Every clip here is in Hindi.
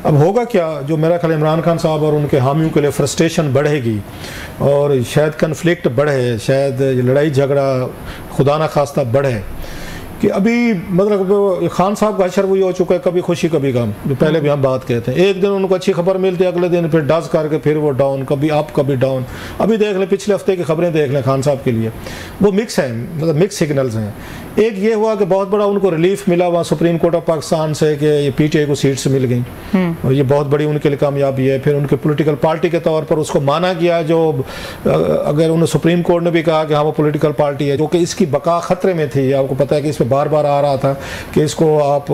अब होगा क्या, जो मेरा ख्याल इमरान खान साहब और उनके हामियों के लिए फ्रस्ट्रेशन बढ़ेगी और शायद कन्फ्लिक्ट बढ़े, शायद लड़ाई झगड़ा खुदा ना खास्ता बढ़े, कि अभी मतलब खान साहब का हशर वही हो चुका है, कभी खुशी कभी गम, जो पहले भी हम बात कहते हैं। एक दिन उनको अच्छी खबर मिलती है, अगले दिन फिर डस करके फिर वो डाउन, कभी अप कभी डाउन। अभी देख लें, पिछले हफ्ते की खबरें देख लें खान साहब के लिए, वो मिक्स हैं, मतलब मिक्स सिग्नल्स हैं। एक ये हुआ कि बहुत बड़ा उनको रिलीफ मिला वहाँ सुप्रीम कोर्ट ऑफ पाकिस्तान से कि ये पीटीआई को सीट्स मिल गई, और ये बहुत बड़ी उनके लिए कामयाबी है। फिर उनके पॉलिटिकल पार्टी के तौर पर उसको माना गया, जो अगर उन्हें सुप्रीम कोर्ट ने भी कहा कि हाँ वो पॉलिटिकल पार्टी है, जो कि इसकी बका खतरे में थी। आपको पता है कि इस पर बार बार आ रहा था कि इसको आप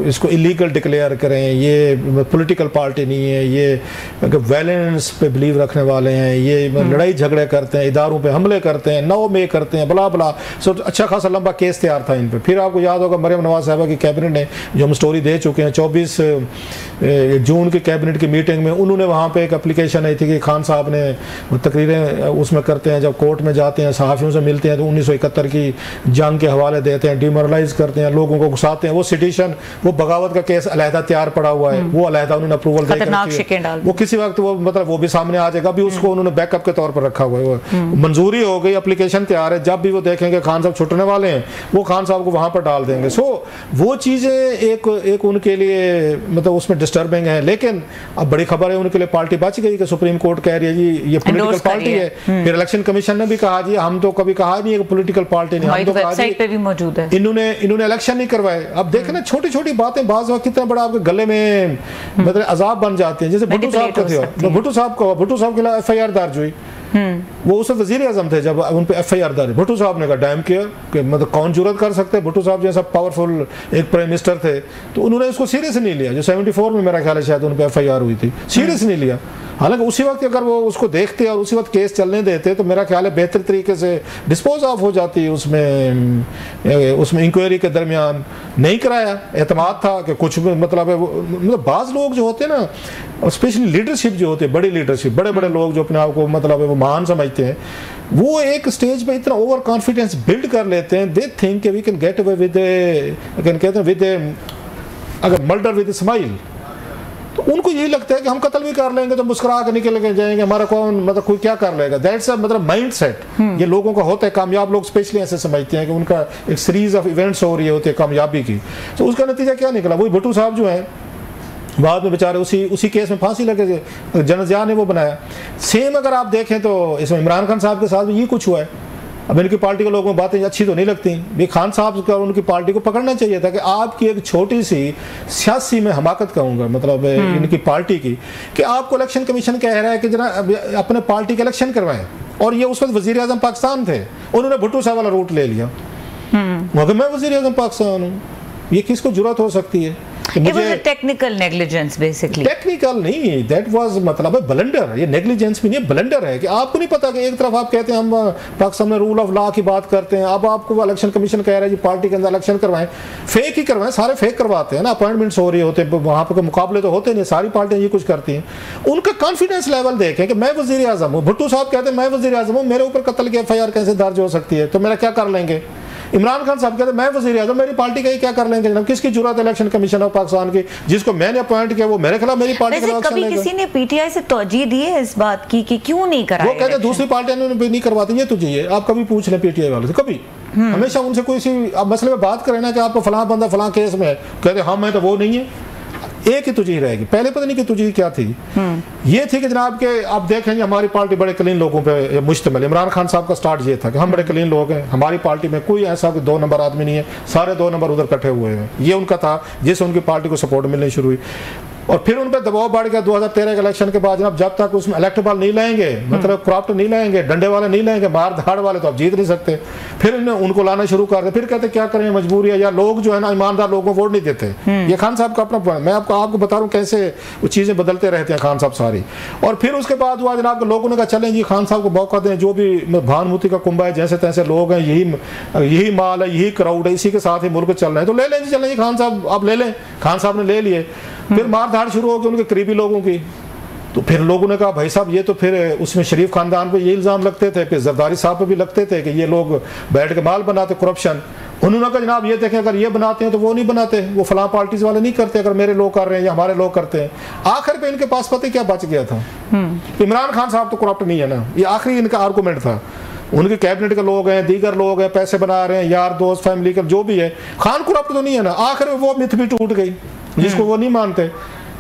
इसको इलीगल डिक्लेयर करें, ये पॉलिटिकल पार्टी नहीं है, ये वायलेंस पे बिलीव रखने वाले हैं, ये लड़ाई झगड़े करते हैं, इदारों पे हमले करते हैं, नौ में करते हैं, बला बला। सो अच्छा खासा लंबा केस तैयार था इन पे। फिर आपको याद होगा मरियम नवाज साहबा की कैबिनेट ने, जो हम स्टोरी दे चुके हैं, 24 जून की कैबिनेट की मीटिंग में उन्होंने वहाँ पे एक एप्लीकेशन आई थी कि खान साहब ने तकरीरें उसमें करते हैं, जब कोर्ट में जाते हैं सहाफ़ियों से मिलते हैं तो 1971 की जंग के हवाले देते हैं, डिमोरलाइज करते हैं, लोगों को घुसाते हैं। वो सिटिशन, वो बगावत का केस अलहदा तैयार पड़ा हुआ है, वो अलहदा उन्होंने अप्रूवल देकर, वो किसी वक्त वो मतलब वो भी सामने आ जाएगा। अभी उसको उन्होंने बैकअप के तौर पर रखा हुआ है, मंजूरी हो गई, एप्लीकेशन तैयार है। जब भी वो देखेंगे खान साहब छुटने वाले हैं, वो खान साहब को वहां पर डाल देंगे। सो वो चीजें एक उनके लिए मतलब उसमें डिस्टर्बिंग है। लेकिन अब बड़ी खबर है उनके लिए, पार्टी बच गई कि सुप्रीम कोर्ट कह रही है जी ये पॉलिटिकल पार्टी है। फिर इलेक्शन कमीशन ने भी कहा जी हम तो कभी कहा नहीं है कि पॉलिटिकल पार्टी नहीं, हम तो वेबसाइट पे भी मौजूद है। इन्होंने इलेक्शन नहीं करवाए। अब देखें ना, छोटी छोटी बातें बाज़ वक्त कितना बड़ा आपके गले में मतलब अजाब बन जाते हैं। जैसे भुट्टो साहब का थे, भुट्टो साहब के खिलाफ FIR दर्ज हुई, वो उस वक्त वज़ीर आज़म थे जब उन पे FIR दर्ज। भुट्टो साहब ने कहा डैम किया कि मतलब कौन जुर्रत कर सकते हैं। भुट्टो साहब जैसा पावरफुल एक प्राइम मिनिस्टर थे, तो उन्होंने इसको सीरियस नहीं लिया। जो 74 में मेरा ख्याल है शायद उन पे FIR हुई थी, सीरियस नहीं लिया। हालांकि उसी वक्त अगर वो उसको देखते और उसी वक्त केस चलने देते तो मेरा ख्याल है बेहतर तरीके से डिस्पोज ऑफ हो जाती। उसमें इंक्वायरी के दरमियान नहीं कराया, एतमाद था कि कुछ मतलब बाज़ लोग जो होते हैं ना, स्पेशली लीडरशिप जो होते हैं, बड़ी लीडरशिप, बड़े बड़े लोग जो अपने आप को मतलब वो महान समझते हैं, वो एक स्टेज पे इतना ओवर कॉन्फिडेंस बिल्ड कर लेते हैं, they think we can get away with कहते हैं विद अगर मर्डर विद स्माइल। तो उनको यही लगता है कि हम कत्ल भी कर लेंगे तो मुस्कुरा के निकल के जाएंगे, हमारा कौन मतलब कोई क्या कर लेगा। दैट्स मतलब माइंड सेट ये लोगों का होता है। कामयाब लोग स्पेशली ऐसे समझते हैं कि उनका एक सीरीज ऑफ इवेंट्स हो रही होती है कामयाबी की। तो उसका नतीजा क्या निकला, वही भुट्टो साहब जो है बाद में बेचारे उसी केस में फांसी लगे थे, जनरल ज़िया ने वो बनाया। सेम अगर आप देखें तो इसमें इमरान खान साहब के साथ भी ये कुछ हुआ है। अब इनकी पार्टी के लोगों को बातें अच्छी तो नहीं लगती, भी खान साहब का उनकी पार्टी को पकड़ना चाहिए था कि आपकी एक छोटी सी सियासी में हमाकत कहूँगा मतलब इनकी पार्टी की, कि आपको इलेक्शन कमीशन कह रहा है कि जरा अपने पार्टी के इलेक्शन करवाएं, और ये उस वक्त वज़ीर आज़म पाकिस्तान थे, उन्होंने भुट्टो साहब वाला रूट ले लिया। मगर मैं वज़ीर आज़म पाकिस्तान हूँ, ये किसको जुर्रत हो सकती है? Technical negligence basically. टेक्निकल नहीं, दैट वाज मतलब ब्लंडर। ये नेग्लिजेंस भी नहीं, ब्लंडर है कि आपको नहीं पता कि एक तरफ आप कहते हैं हम पाकिस्तान में रूल ऑफ लॉ की बात करते हैं, अब आपको इलेक्शन कमीशन कह रहा है जी पार्टी के अंदर इलेक्शन करवाएं, फेक ही करवाएं, सारे फेक करवाते हैं ना, अपॉइंटमेंट्स हो रही होते हैं, वहाँ पर मुकाबले तो होते नहीं, सारी पार्टियां ये कुछ करती हैं। उनका कॉन्फिडेंस लेवल देखें कि मैं वज़ीर आज़म हूँ। भुट्टो साहब कहते हैं मैं वज़ीर आज़म हूँ, मेरे ऊपर कत्ल की FIR कैसे दर्ज हो सकती है, तो मेरा क्या कर लेंगे। इमरान खान साहब कहते हैं मैं वज़ीर आज़म, मेरी पार्टी का क्या कर लेंगे जनाब, किसकी जरूरत है इलेक्शन कमीशन ऑफ पाकिस्तान की, जिसको मैंने अपॉइंट किया वो मेरे खिलाफ मेरी पार्टी का कभी किसी ने PTI से तौजीह दी है इस बात की कि क्यों नहीं कराया? वो कहते हैं दूसरी पार्टियां नहीं करवाती, ये तुझे है, आप कभी पूछ लें PTI वाले से, कभी हमेशा उनसे कोई सी मसले में बात करें ना कि आपको फलां बंदा फलां केस में है, कहते हाँ मैं तो वो नहीं है, एक ही तुझी रहेगी। पहले पता नहीं कि तुझी क्या थी, ये थी कि जनाब के आप देखेंगे हमारी पार्टी बड़े क्लीन लोगों पे मुश्तमिल। इमरान खान साहब का स्टार्ट ये था कि हम बड़े क्लीन लोग हैं, हमारी पार्टी में कोई ऐसा कोई 2 नंबर आदमी नहीं है, सारे 2 नंबर उधर इकट्ठे हुए हैं। ये उनका था जिससे उनकी पार्टी को सपोर्ट मिलनी शुरू हुई। और फिर उन पर दबाव बढ़ गया 2013 के इलेक्शन के बाद, जनाब जब तक उसमें इलेक्टेबल नहीं लाएंगे, मतलब करप्ट नहीं लाएंगे, डंडे वाले नहीं लाएंगे, मार धाड़ वाले, तो आप जीत नहीं सकते। फिर उनको लाना शुरू कर दिया। फिर कहते क्या करें, मजबूरी है, या लोग जो है ना ईमानदार लोगों को वोट नहीं देते। ये खान साहब का अपना, मैं आपको बता रहा हूँ कैसे वो चीज़ें बदलते रहते हैं खान साहब सारी। और फिर उसके बाद हुआ जनाब लोगों ने कहा चलें जी खान साहब को मौका दें, जो भी भानुमती का कुंभा है, जैसे तैसे लोग हैं, यही माल है, यही क्राउड है, इसी के साथ ही मुल्क चल रहे हैं, तो ले लें जी, चलें जी खान साहब आप ले लें। खान साहब ने ले लिए। फिर मार धाड़ शुरू हो गई उनके करीबी लोगों की, तो फिर लोगों ने कहा भाई साहब ये तो फिर उसमें शरीफ खानदान पे ये इल्ज़ाम लगते थे, फिर जरदारी साहब पे भी लगते थे कि ये लोग बैठ के माल बनाते, करप्शन। उन्होंने कहा जनाब ये देखें, अगर ये बनाते हैं तो वो नहीं बनाते, वो फलां पार्टीज वाले नहीं करते, अगर मेरे लोग कर रहे हैं या हमारे लोग करते हैं। आखिर पे इनके पास पता क्या बच गया था, इमरान खान साहब तो करप्ट नहीं है ना, ये आखिरी इनका आर्गूमेंट था। उनके कैबिनेट के लोग हैं, दीगर लोग हैं, पैसे बना रहे हैं, यार दोस्त फैमिली के जो भी है, खान करप्ट तो नहीं है ना। आखिर में वो मिथ भी टूट गई जिसको वो नहीं मानते।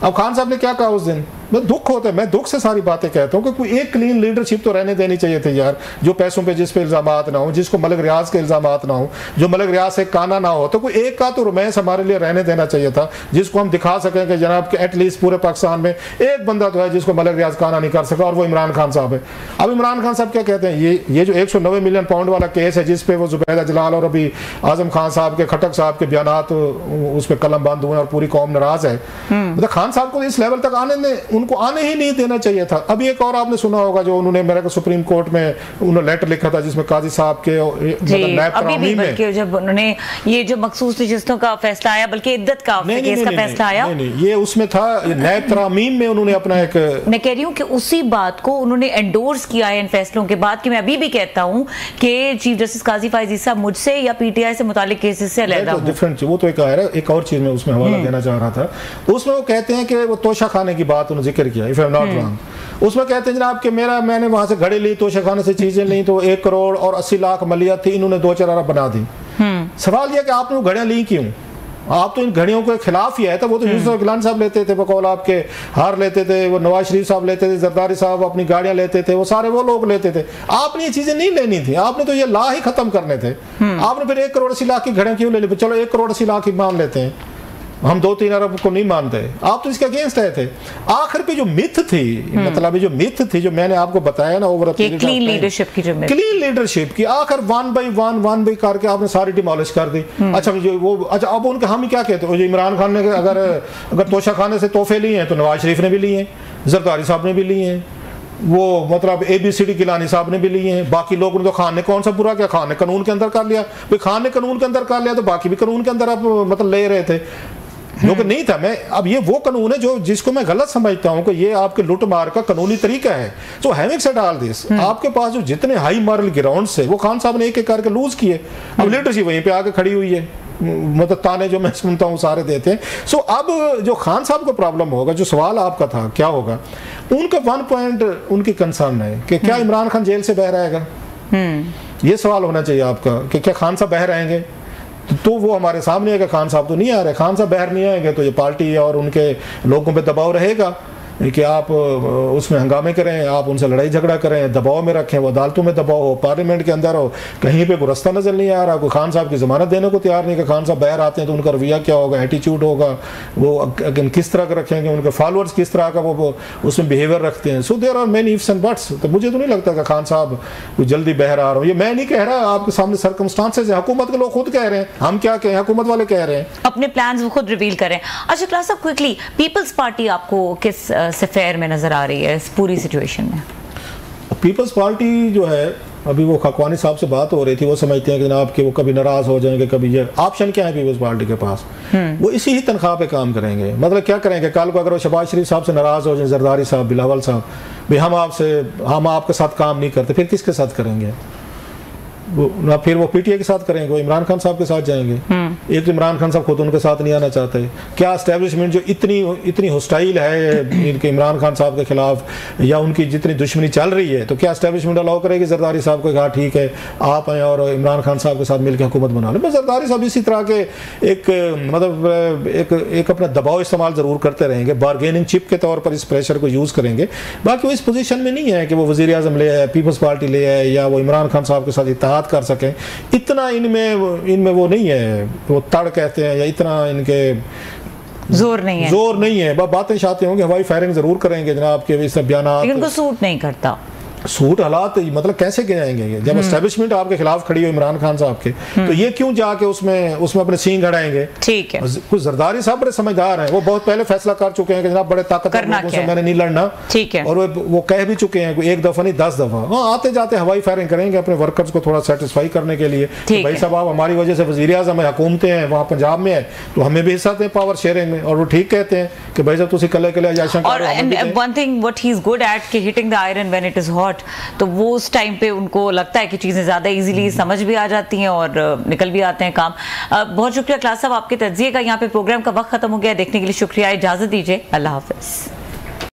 अब खान साहब ने क्या कहा उस दिन, दुख होता है, मैं दुख से सारी बातें कहता हूँ कि कोई एक क्लीन लीडरशिप तो रहने देनी चाहिए थी यार, जो पैसों पे जिस पे इल्जामात ना हो, जिसको मलिक रियाज के इल्जामात ना हो, जो मलिक रियाज से काना ना हो, तो कोई एक का तो रोमांस हमारे लिए रहने देना चाहिए था, जिसको हम दिखा सकें कि जनाब के एटलीस्ट पूरे पाकिस्तान में एक बंदा तो है जिसको मलिक रियाज काना नहीं कर सका, और वो इमरान खान साहब है। अब इमरान खान साहब क्या कहते हैं, ये जो 190 मिलियन पाउंड वाला केस है जिसपे वो जुबैदा जलाल और अभी आजम खान साहब के, खटक साहब के बयानात उस पर कलम बंद हुए और पूरी कौम नाराज है। मतलब खान साहब को इस लेवल तक उनको आने ही नहीं देना चाहिए था। अभी एक और आपने सुना होगा जो उन्होंने मेरे को सुप्रीम कोर्ट में उन्होंने लेटर लिखा था जिसमें काजी साहब के नायब तरामीम में, जब उन्होंने ये जो मखसूस नशिस्तों का फैसला आया, बल्कि इद्दत का केस का फैसला आया, ये उसमें था नायब तरामीम में उन्होंने अपना एक, मैं कह रही हूँ कि उसी बात को उन्होंने एंडोर्स किया है इन फैसलों के बाद, कि मैं अभी भी कहता हूँ कि चीफ जस्टिस काजी फायजी साहब मुझसे या पीटीआई से मुतालिक केसेस से अलग हूं। डिफरेंट वो तो एक और चीज में उसमें हवाला देना चाह रहा था। उसमें वो कहते हैं कि वो तोशा खाने की बात उन्होंने जिक्र किया, if I am not wrong. उसमें कहते हैं जनाब कि मैंने वहां से घड़ी ली, तोशा खाने से चीजें ली, तो 1 करोड़ और 80 लाख मलिया थी, इन्होंने 2-4 अरब बना दी। सवाल यह कि आपने वो घड़ियां ली क्यों? आप तो इन घड़ियों के खिलाफ ही है। तो वो तो यूसुफ गिलानी साहब लेते थे, बकौल आपके हार लेते थे, वो नवाज शरीफ साहब लेते थे, जरदारी साहब अपनी गाड़ियां लेते थे, वो सारे वो लोग लेते थे। आपने ये चीजें नहीं लेनी थी, आपने तो ये ला ही खत्म करने थे। आपने फिर 1 करोड़ 80 लाख की घड़ियां क्यों ले ली? चलो 1 करोड़ 80 लाख ही मान लेते हैं, हम 2-3 अरब को नहीं मानते। आप तो इसके अगेंस्ट आए थे। आखिर पे जो मिथ थी, मतलब जो मिथ थी जो मैंने आपको बताया ना, ओवर क्लीन लीडरशिप की, क्लीन लीडरशिप की, आखिर वन बाई करके आपने सारी डिमोलिश कर दी। अच्छा अब उनके हम क्या कहते हैं, इमरान खान ने अगर तोशा खाने से तोहफे लिए हैं तो नवाज शरीफ ने भी लिए हैं, जरदारी साहब ने भी लिए हैं, वो मतलब ABCD गिलानी साहब ने भी लिए हैं, बाकी लोगों ने तो खान ने कौन सा बुरा किया, खान ने कानून के अंदर कर लिया। भाई खान ने कानून के अंदर कर लिया तो बाकी भी कानून के अंदर आप मतलब ले रहे थे, जो कि नहीं था। मैं अब ये वो कानून है जो जिसको मैं गलत समझता हूं कि ये आपके लूट मार का कानूनी तरीका है। So having said all this, आपके पास जो जितने हाई मॉरल ग्राउंड से वो खान साहब ने एक एक करके लूज किए। अब लीडरशिप वहीं पे आके खड़ी हुई है, मतलब ताने जो मैं सुनता हूँ सारे देते हैं। सो अब जो खान साहब को प्रॉब्लम होगा, जो सवाल आपका था क्या होगा, उनका 1 पॉइंट उनकी कंसर्न है कि क्या इमरान खान जेल से बह रहेगा। ये सवाल होना चाहिए आपका कि क्या खान साहब बह रहेंगे। तो वो हमारे सामने है कि खान साहब तो नहीं आ रहे, खान साहब बाहर नहीं आएंगे तो ये पार्टी और उनके लोगों पे दबाव रहेगा कि आप उसमें हंगामे करें, आप उनसे लड़ाई झगड़ा करें, दबाव में रखें, वो अदालतों में दबाव हो, पार्लियामेंट के अंदर हो, कहीं पे कोई रास्ता नजर नहीं आ रहा, कोई खान साहब की जमानत देने को तैयार नहीं कि खान साहब बाहर आते हैं तो उनका रवैया क्या होगा, एटीट्यूड होगा, वो किस तरह का रखेंगे, उनके फॉलोअर्स किस तरह का वो उसमें बिहेवियर रखते हैं। So there are many ifs and buts. तो मुझे तो नहीं लगता कि खान साहब कोई जल्दी बाहर आ रहा हो। ये मैं नहीं कह रहा, आपके सामने सर्कमस्टांसेस है, हुकूमत के लोग खुद कह रहे हैं, हम क्या कहें, हुकूमत वाले कह रहे हैं, अपने प्लान्स वो खुद रिवील करें। अच्छा क्लास साहब, क्विकली पीपल्स पार्टी आपको किस से फेयर में नजर आ रही है इस पूरी सिचुएशन में? पीपल्स पार्टी जो है, अभी वो खकवानी साहब से बात हो रही थी, वो समझते हैं कि जनाब कि वो कभी नाराज हो जाएंगे, कभी ये ऑप्शन क्या है पीपल्स पार्टी के पास, वो इसी ही तनख्वाह पे काम करेंगे। मतलब क्या करेंगे, कल को अगर वो शहबाज शरीफ साहब से नाराज हो जाए, जरदारी साहब, बिलावल साहब, भाई हम आपके साथ काम नहीं करते, फिर किसके साथ करेंगे? ना फिर वो पीटीआई के साथ करेंगे, वो इमरान खान साहब के साथ जाएंगे। एक तो इमरान खान साहब खुद उनके साथ नहीं आना चाहते। क्या एस्टेब्लिशमेंट जो इतनी होस्टाइल है इनके इमरान खान साहब के खिलाफ, या उनकी जितनी दुश्मनी चल रही है, तो क्या एस्टेब्लिशमेंट अलाउ करेगी जरदारी साहब को, कहा ठीक है आप आए और इमरान खान साहब के साथ मिलकर हुकूमत बना लें? बस जरदारी साहब इसी तरह के एक मतलब एक अपना दबाव इस्तेमाल जरूर करते रहेंगे, बारगेनिंग चिप के तौर पर इस प्रेशर को यूज करेंगे। बाकी वो इस पोजीशन में नहीं है कि वो वजीर आजम ले आए, पीपल्स पार्टी ले आए, या वो इमरान खान साहब के साथ इत्तेहाद कर सकें। इतना इनमें वो नहीं है, वो तड़ कहते हैं, या इतना इनके जोर नहीं है। बातें शातें होंगे, हवाई फायरिंग जरूर करेंगे जनाब के इस बयान, लेकिन उनको सूट नहीं करता। सूट हालात मतलब कैसे गिराएंगे जब एस्टेब्लिशमेंट आपके खिलाफ खड़ी हो इमरान खान साहब के, तो ये क्यों जाके उसमें अपने सींग अड़ाएंगे? ठीक है, कुछ जरदारी साहब बड़े समझदार हैं, वो बहुत पहले फैसला कर चुके हैं कि जनाब बड़े ताकतवर लोगों से मैंने नहीं लड़ना। ठीक है, और वो कह भी चुके हैं एक दफा नहीं 10 दफा, हाँ आते जाते हवाई फायरिंग करेंगे अपने वर्कर्स को थोड़ा सेटिस्फाई करने के लिए। तो भाई साहब आप हमारी वजह से वजीर आज़म है, हुकूमतें हैं वहाँ पंजाब में है, तो हमें भी हिस्सा दें पावर शेयरिंग में। और वो ठीक कहते हैं कि भाई साहब तुसी कले अयाशा और one thing what he is good at कि hitting the iron when it is hot, तो वो उस टाइम पे उनको लगता है कि चीजें ज्यादा इजीली समझ भी आ जाती हैं और निकल भी आते हैं काम। बहुत शुक्रिया क्लास साहब आपके तज्जिए का। यहाँ पे प्रोग्राम का वक्त खत्म हो गया, देखने के लिए शुक्रिया, इजाजत दीजिए, अल्लाह हाफिज।